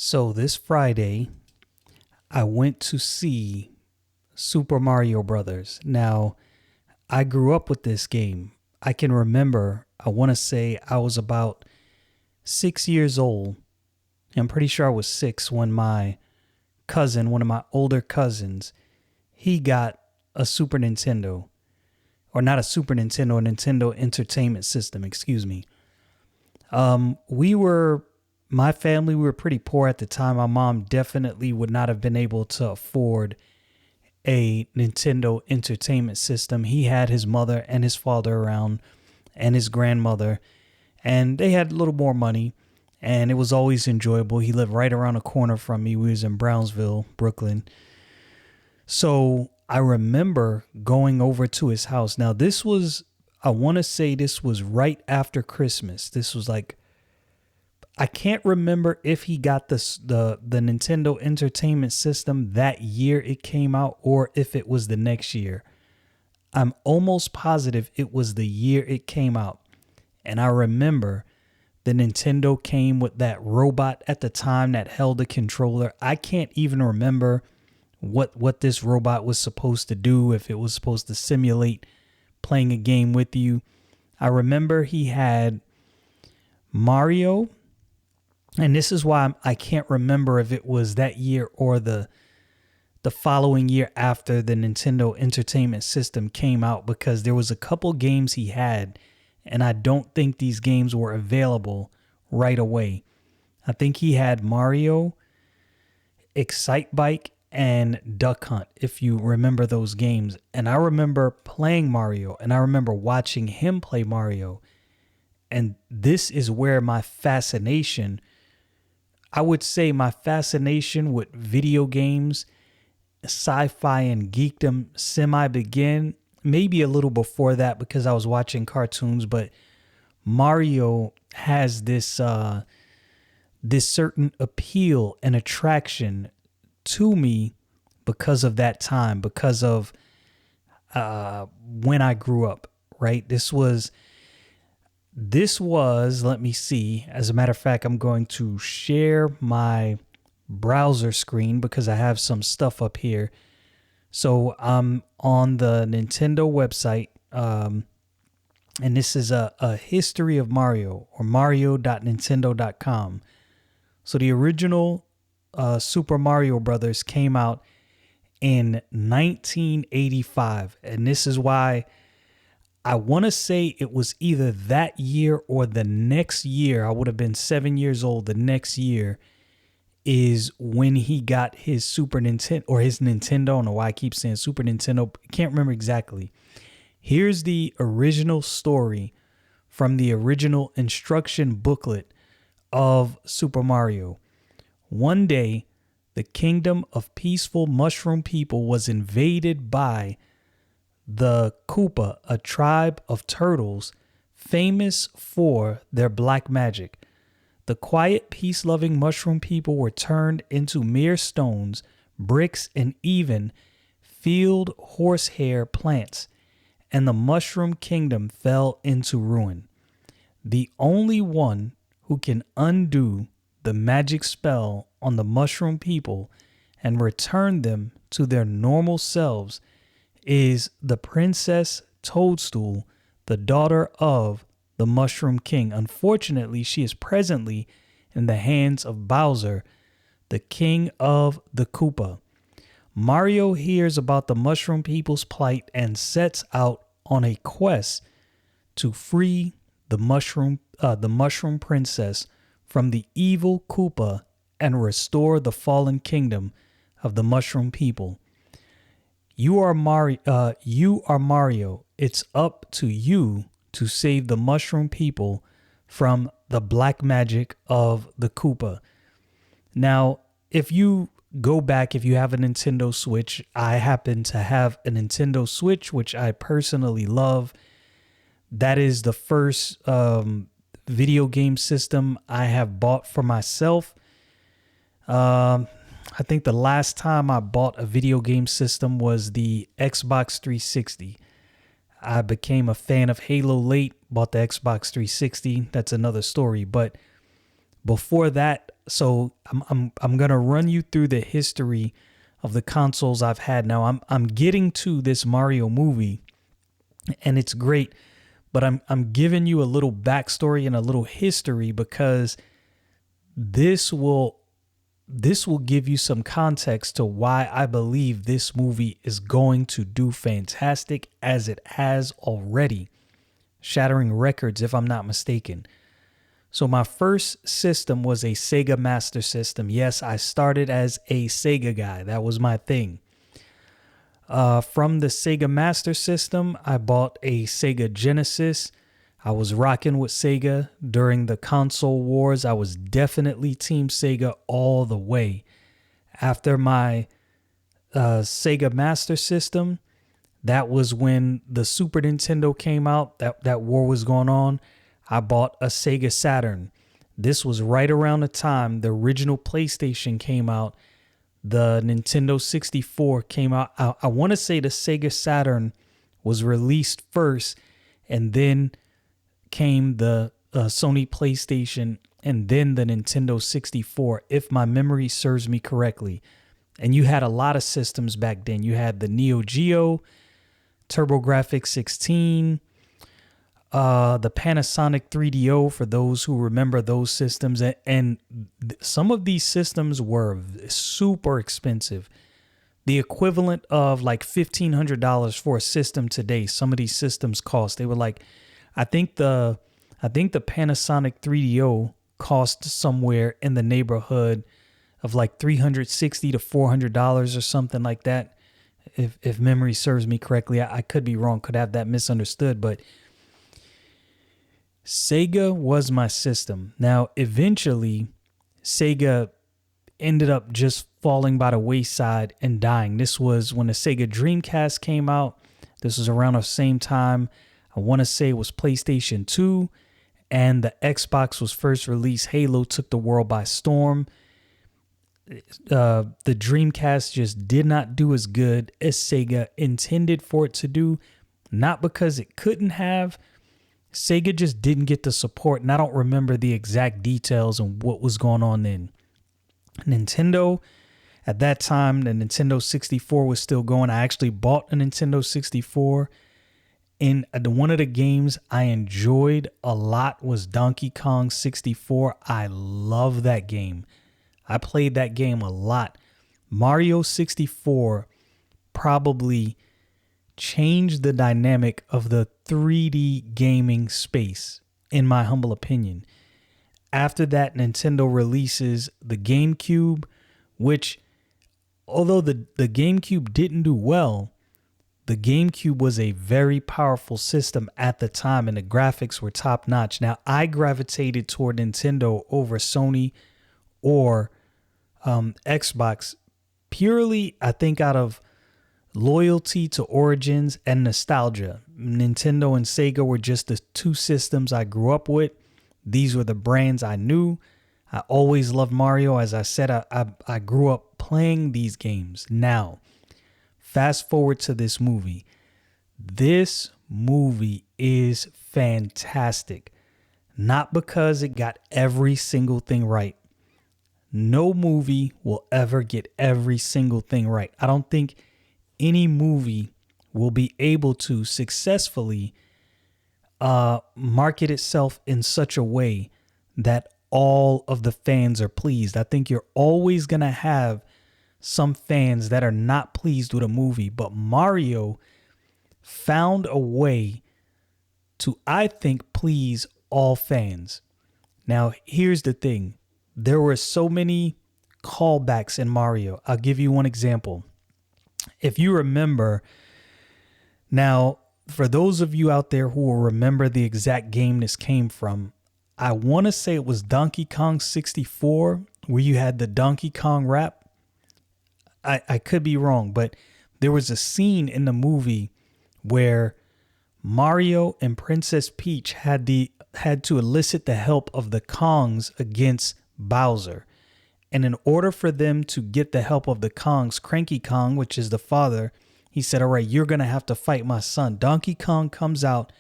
So this Friday, I went to see Super Mario Brothers. Now, I grew up with this game. I can remember, I want to say I was about 6 years old. I'm pretty sure I was six when my cousin, one of my older cousins, he got a Super Nintendo. Or not a Super Nintendo, a Nintendo Entertainment System, excuse me. We were My family, we were pretty poor at the time. My mom definitely would not have been able to afford a Nintendo Entertainment System. He had his mother and his father around and his grandmother, and they had a little more money, and it was always enjoyable. He lived right around the corner from me. We was in Brownsville, Brooklyn. So I remember going over to his house. Now I want to say this was right after Christmas. This was like, I can't remember if he got the Nintendo Entertainment System that year it came out or if it was the next year. I'm almost positive it was the year it came out. And I remember the Nintendo came with that robot at the time that held the controller. I can't even remember what this robot was supposed to do, if it was supposed to simulate playing a game with you. I remember he had Mario. And this is why I can't remember if it was that year or the following year after the Nintendo Entertainment System came out, because there was a couple games he had, and I don't think these games were available right away. I think he had Mario, Excite Bike, and Duck Hunt, if you remember those games. And I remember playing Mario, and I remember watching him play Mario. And this is where I would say my fascination with video games, sci-fi, and geekdom semi-began. Maybe a little before that because I was watching cartoons, but Mario has this certain appeal and attraction to me because of that time, because of when I grew up, right? This was, let me see. As a matter of fact, I'm going to share my browser screen because I have some stuff up here. So I'm on the Nintendo website, and this is a history of Mario, or mario.nintendo.com. So the original Super Mario Brothers came out in 1985, and this is why I want to say it was either that year or the next year. I would have been 7 years old. The next year is when he got his Super Nintendo, or his Nintendo. I don't know why I keep saying Super Nintendo. Can't remember exactly. Here's the original story from the original instruction booklet of Super Mario. One day, the kingdom of peaceful mushroom people was invaded by the Koopa, a tribe of turtles famous for their black magic. The quiet, peace-loving mushroom people were turned into mere stones, bricks, and even field horsehair plants, and the mushroom kingdom fell into ruin. The only one who can undo the magic spell on the mushroom people and return them to their normal selves is the Princess Toadstool, the daughter of the Mushroom King. Unfortunately, she is presently in the hands of Bowser, the king of the Koopa. Mario hears about the mushroom people's plight and sets out on a quest to free the mushroom princess from the evil Koopa and restore the fallen kingdom of the mushroom people. You are Mario. It's up to you to save the mushroom people from the black magic of the Koopa. Now, if you go back, if you have a Nintendo Switch, I happen to have a Nintendo Switch, which I personally love. That is the first video game system I have bought for myself. I think the last time I bought a video game system was the Xbox 360. I became a fan of Halo late, bought the Xbox 360. That's another story. But before that, So I'm gonna run you through the history of the consoles I've had. Now I'm getting to this Mario movie, and it's great, but I'm giving you a little backstory and a little history because this will give you some context to why I believe this movie is going to do fantastic as it has already, shattering records if I'm not mistaken. So my first system was a Sega Master System. Yes, I started as a Sega guy. That was my thing. From the Sega Master System, I bought a Sega Genesis. I was rocking with Sega during the console wars. I was definitely Team Sega all the way. After my Sega Master System, that was when the Super Nintendo came out. That war was going on. I bought a Sega Saturn. This was right around the time the original PlayStation came out. The Nintendo 64 came out. I want to say the Sega Saturn was released first, and then came the Sony PlayStation, and then the Nintendo 64, if my memory serves me correctly. And you had a lot of systems back then. You had the Neo Geo, TurboGrafx 16, the Panasonic 3DO, for those who remember those systems. And some of these systems were super expensive. The equivalent of like $1,500 for a system today. Some of these systems cost. They were like, I think the Panasonic 3DO cost somewhere in the neighborhood of like $360 to $400 or something like that. If memory serves me correctly, I could be wrong, could have that misunderstood, but Sega was my system. Now, eventually, Sega ended up just falling by the wayside and dying. This was when the Sega Dreamcast came out. This was around the same time. I want to say it was PlayStation 2, and the Xbox was first released. Halo took the world by storm. The Dreamcast just did not do as good as Sega intended for it to do. Not because it couldn't have. Sega just didn't get the support, and I don't remember the exact details and what was going on then. Nintendo, at that time, the Nintendo 64 was still going. I actually bought a Nintendo 64, and one of the games I enjoyed a lot was Donkey Kong 64. I love that game. I played that game a lot. Mario 64 probably changed the dynamic of the 3D gaming space, in my humble opinion. After that, Nintendo releases the GameCube, which, although the GameCube didn't do well, the GameCube was a very powerful system at the time, and the graphics were top notch. Now, I gravitated toward Nintendo over Sony or Xbox purely, I think, out of loyalty to Origins and nostalgia. Nintendo and Sega were just the two systems I grew up with. These were the brands I knew. I always loved Mario. As I said, I grew up playing these games. Now, fast forward to this movie. This movie is fantastic. Not because it got every single thing right. No movie will ever get every single thing right. I don't think any movie will be able to successfully market itself in such a way that all of the fans are pleased. I think you're always going to have some fans that are not pleased with a movie, but Mario found a way to, I think, please all fans. Now, here's the thing. There were so many callbacks in Mario. I'll give you one example. If you remember, now, for those of you out there who will remember the exact game this came from, I want to say it was Donkey Kong 64, where you had the Donkey Kong rap. I could be wrong, but there was a scene in the movie where Mario and Princess Peach had to elicit the help of the Kongs against Bowser. And in order for them to get the help of the Kongs, Cranky Kong, which is the father, he said, all right, you're going to have to fight my son. Donkey Kong comes out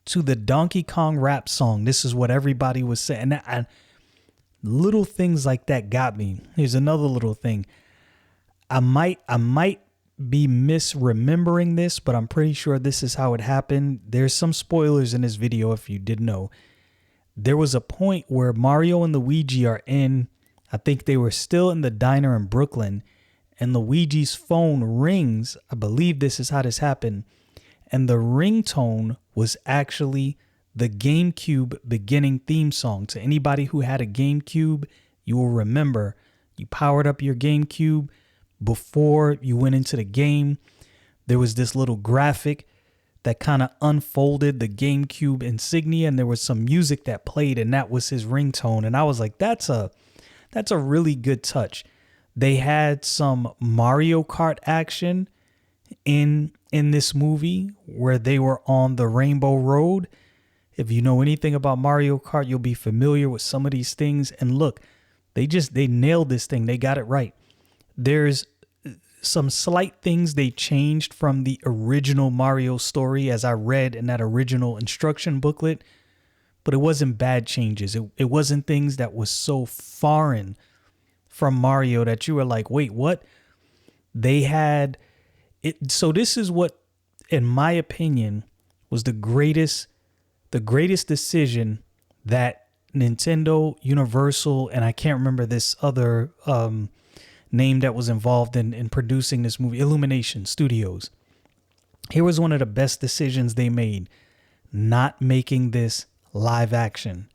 to the Donkey Kong rap song. This is what everybody was saying. And Little things like that got me. Here's another little thing. I might be misremembering this, but I'm pretty sure this is how it happened. There's some spoilers in this video if you didn't know. There was a point where Mario and Luigi are in, I think they were still in the diner in Brooklyn, and Luigi's phone rings. I believe this is how this happened. And the ringtone was actually the GameCube beginning theme song. To anybody who had a GameCube, you will remember you powered up your GameCube before you went into the game. There was this little graphic that kind of unfolded the GameCube insignia, and there was some music that played, and that was his ringtone. And I was like, that's a really good touch. They had some Mario Kart action in this movie where they were on the Rainbow Road. If you know anything about Mario Kart, you'll be familiar with some of these things. And look, they nailed this thing. They got it right. There's some slight things they changed from the original Mario story, as I read in that original instruction booklet, but it wasn't bad changes. It wasn't things that was so foreign from Mario that you were like, wait, what? They had it. So this is what, in my opinion, was the greatest decision that Nintendo, Universal, and I can't remember this other name that was involved in producing this movie, Illumination Studios. Here was one of the best decisions they made, not making this live action.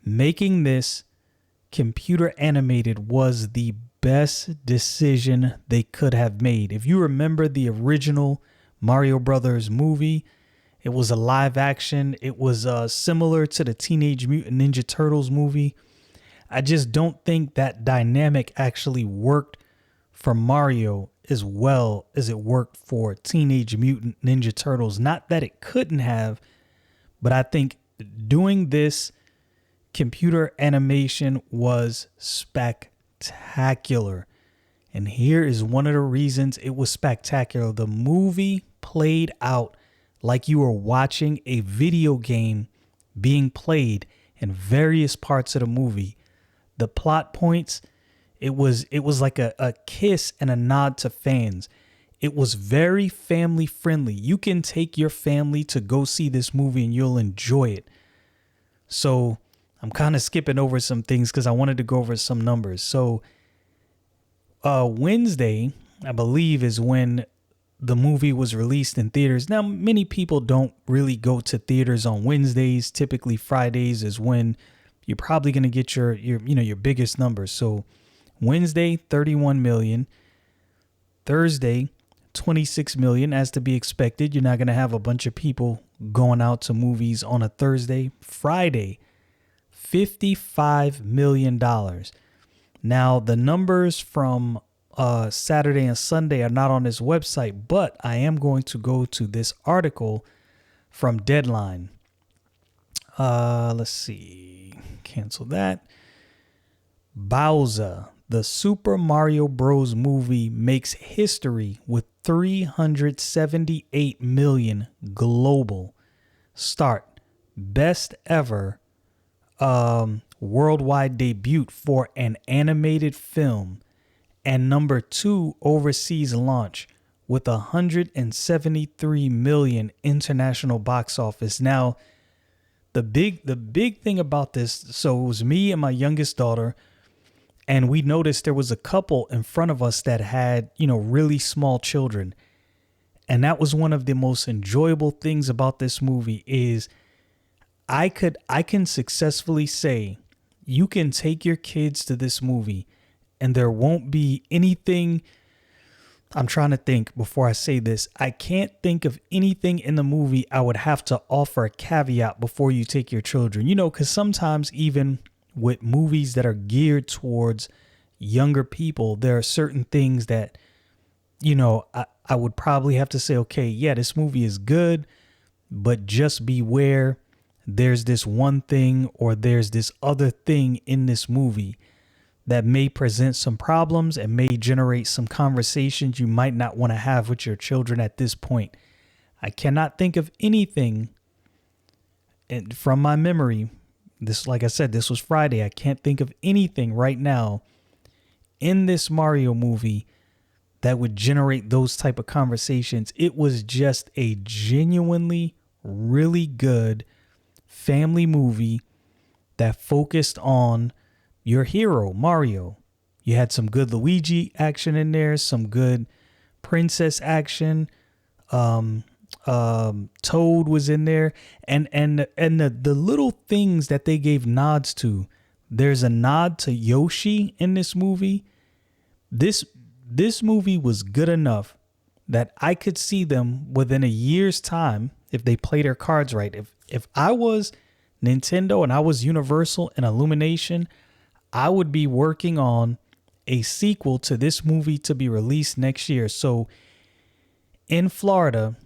Making this computer animated was the best decision they could have made. If you remember the original Mario Brothers movie, it was a live action. It was similar to the Teenage Mutant Ninja Turtles movie. I just don't think that dynamic actually worked for Mario as well as it worked for Teenage Mutant Ninja Turtles. Not that it couldn't have, but I think doing this computer animation was spectacular. And here is one of the reasons it was spectacular. The movie played out like you were watching a video game being played in various parts of the movie. The plot points, it was like a kiss and a nod to fans. It was very family friendly. You can take your family to go see this movie and you'll enjoy it. So I'm kind of skipping over some things because I wanted to go over some numbers. So Wednesday, I believe, is when the movie was released in theaters. Now, many people don't really go to theaters on Wednesdays. Typically, Fridays is when you're probably going to get your biggest numbers. So Wednesday, 31 million. Thursday, 26 million, as to be expected. You're not going to have a bunch of people going out to movies on a Thursday. Friday, $55 million. Now, the numbers from Saturday and Sunday are not on this website, but I am going to go to this article from Deadline. Let's see. Cancel that. Bowser, the Super Mario Bros. Movie, makes history with 378 million global. Start. Best ever worldwide debut for an animated film, and number 2 overseas launch with 173 million international box office. Now, the big thing about this, so it was me and my youngest daughter, and we noticed there was a couple in front of us that had, really small children. And that was one of the most enjoyable things about this movie is I can successfully say you can take your kids to this movie and there won't be anything. I'm trying to think before I say this. I can't think of anything in the movie I would have to offer a caveat before you take your children. Because sometimes even with movies that are geared towards younger people, there are certain things that, I would probably have to say, okay, yeah, this movie is good, but just beware. There's this one thing or there's this other thing in this movie that may present some problems and may generate some conversations you might not want to have with your children at this point. I cannot think of anything from my memory This, like I said, this was Friday. I can't think of anything right now in this Mario movie that would generate those type of conversations. It was just a genuinely really good family movie that focused on your hero, Mario. You had some good Luigi action in there, some good princess action. Toad was in there, and the little things that they gave nods to. There's a nod to Yoshi in this movie. This movie was good enough that I could see them within a year's time if they play their cards right. If I was Nintendo and I was Universal and Illumination, I would be working on a sequel to this movie to be released next year. So in Florida,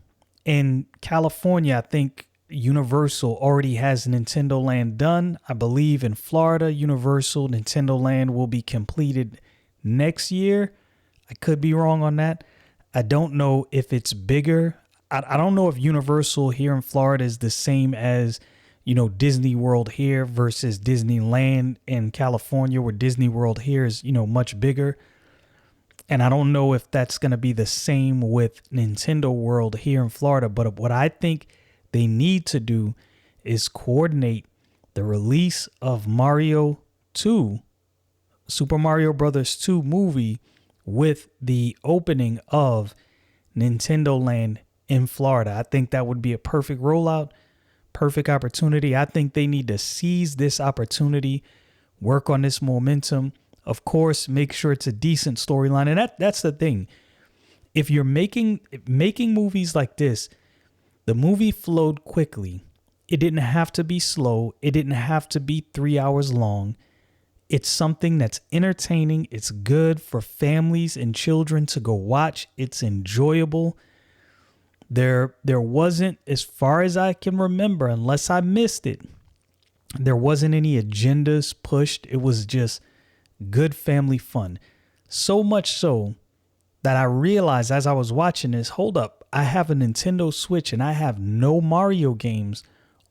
in California, I think Universal already has Nintendo Land done. I believe in Florida, Universal Nintendo Land will be completed next year. I could be wrong on that. I don't know if it's bigger. I don't know if Universal here in Florida is the same as, Disney World here versus Disneyland in California, where Disney World here is, much bigger. And I don't know if that's going to be the same with Nintendo World here in Florida. But what I think they need to do is coordinate the release of Mario 2, Super Mario Brothers 2 movie with the opening of Nintendo Land in Florida. I think that would be a perfect rollout, perfect opportunity. I think they need to seize this opportunity, work on this momentum. Of course, make sure it's a decent storyline. And that's the thing. If you're making movies like this, the movie flowed quickly. It didn't have to be slow. It didn't have to be 3 hours long. It's something that's entertaining. It's good for families and children to go watch. It's enjoyable. There wasn't, as far as I can remember, unless I missed it, there wasn't any agendas pushed. It was just good family fun. So much so that I realized as I was watching this, hold up, I have a Nintendo Switch and I have no Mario games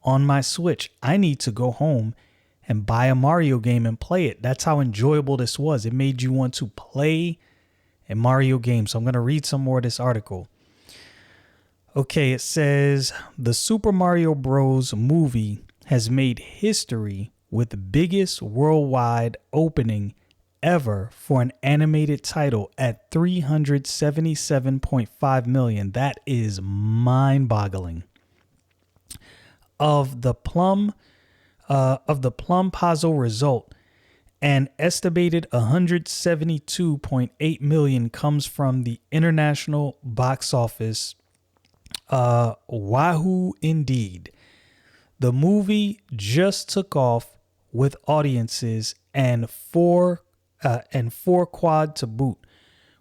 on my Switch. I need to go home and buy a Mario game and play it. That's how enjoyable this was. It made you want to play a Mario game. So I'm going to read some more of this article. Okay, it says the Super Mario Bros. Movie has made history with the biggest worldwide opening ever for an animated title at $377.5 million. That is mind-boggling. Of the Plum Puzzle result, an estimated 172.8 million comes from the international box office. Wahoo indeed. The movie just took off with audiences and four quad to boot.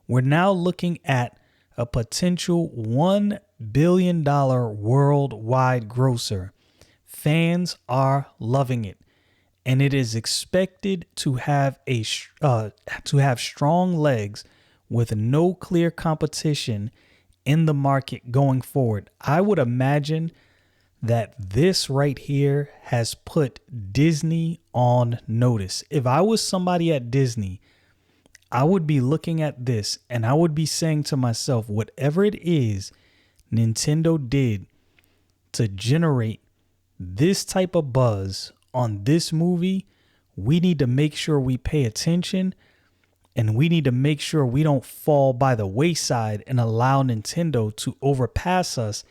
We're now looking at a potential $1 billion worldwide grosser. Fans are loving it, and it is expected to have strong legs with no clear competition in the market going forward. I would imagine that this right here has put Disney on notice. If I was somebody at Disney, I would be looking at this and I would be saying to myself, whatever it is Nintendo did to generate this type of buzz on this movie, we need to make sure we pay attention, and we need to make sure we don't fall by the wayside and allow Nintendo to overpass us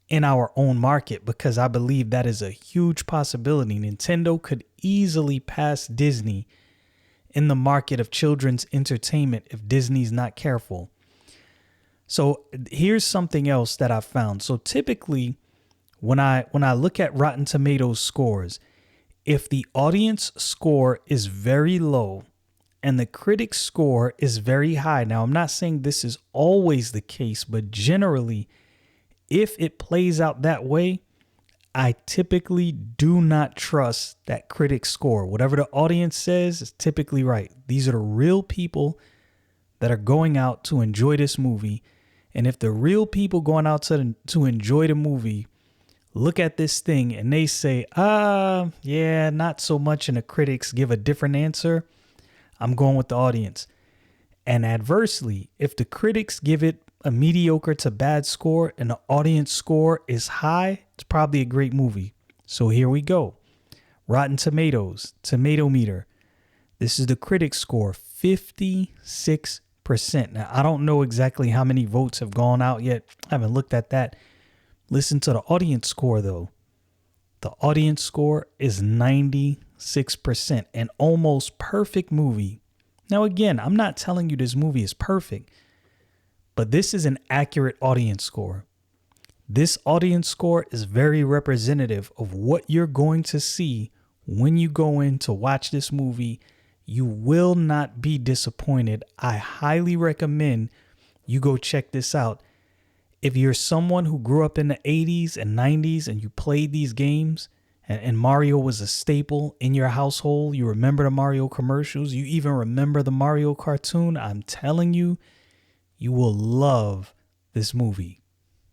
in our own market, because I believe that is a huge possibility. Nintendo could easily pass Disney in the market of children's entertainment if Disney's not careful. So here's something else that I found. So typically when I look at Rotten Tomatoes scores, if the audience score is very low and the critic score is very high. Now, I'm not saying this is always the case, but generally, if it plays out that way, I typically do not trust that critic score. Whatever the audience says is typically right. These are the real people that are going out to enjoy this movie. And if the real people going out to enjoy the movie look at this thing and they say, yeah, not so much, and the critics give a different answer, I'm going with the audience. And adversely, if the critics give it a mediocre to bad score and the audience score is high, it's probably a great movie. So here we go. Rotten Tomatoes, tomato meter. This is the critics score, 56%. Now, I don't know exactly how many votes have gone out yet. I haven't looked at that. Listen to the audience score, though. The audience score is 96%, an almost perfect movie. Now, again, I'm not telling you this movie is perfect, but this is an accurate audience score. This audience score is very representative of what you're going to see when you go in to watch this movie. You will not be disappointed. I highly recommend you go check this out. If you're someone who grew up in the 80s and 90s and you played these games and Mario was a staple in your household, you remember the Mario commercials, you even remember the Mario cartoon, I'm telling you, you will love this movie.